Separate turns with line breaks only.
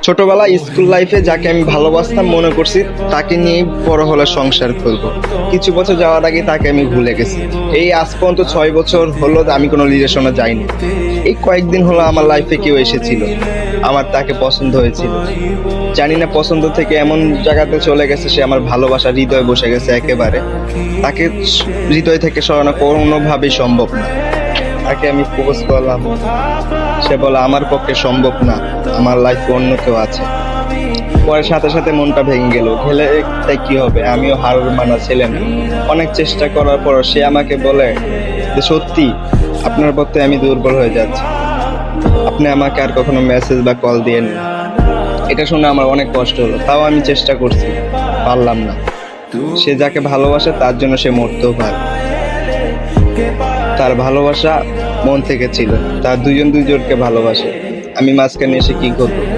ছোটবেলায় স্কুল লাইফে যাকে আমি ভালোবাসতাম মনে করছি তাকে নিয়েই বড় হলে সংসার করব। কিছু বছর যাওয়ার আগে তাকে আমি ভুলে গেছি। এই আজ পর্যন্ত 6 বছর হলো আমি কোনো রিলেশনে যাইনি। এই কয়েকদিন হলো আমার লাইফে কেউ এসেছিল, আমার তাকে পছন্দ হয়েছিল। জানি না পছন্দ থেকে এমন জায়গাতে চলে গেছে, সে আমার ভালোবাসা হৃদয়ে বসে গেছে একেবারে। তাকে হৃদয় থেকে সরানো কোনোভাবেই সম্ভব না। তাকে আমি প্রপোজ করলাম, সে বলে আমার পক্ষে সম্ভব না, আমার লাইফে অন্য কেউ আছে। পরে সাথে সাথে মনটা ভেঙে গেল। খেলে তাই কি হবে, আমিও হার মানা ছেলে না। অনেক চেষ্টা করার পর সে আমাকে বলে যে সত্যি আপনার প্রতি আমি দুর্বল হয়ে যাচ্ছি, আপনি আমাকে আর কখনো মেসেজ বা কল দিয়েন না। এটা শুনে আমার অনেক কষ্ট হলো, তাও আমি চেষ্টা করছি, পারলাম না। সে যাকে ভালোবাসে তার জন্য সে মরতেও পারে। তার ভালোবাসা মন থেকে ছিল, তার দুজন দুজনকে ভালোবাসে। আমি মাঝখানে এসে কি করবো?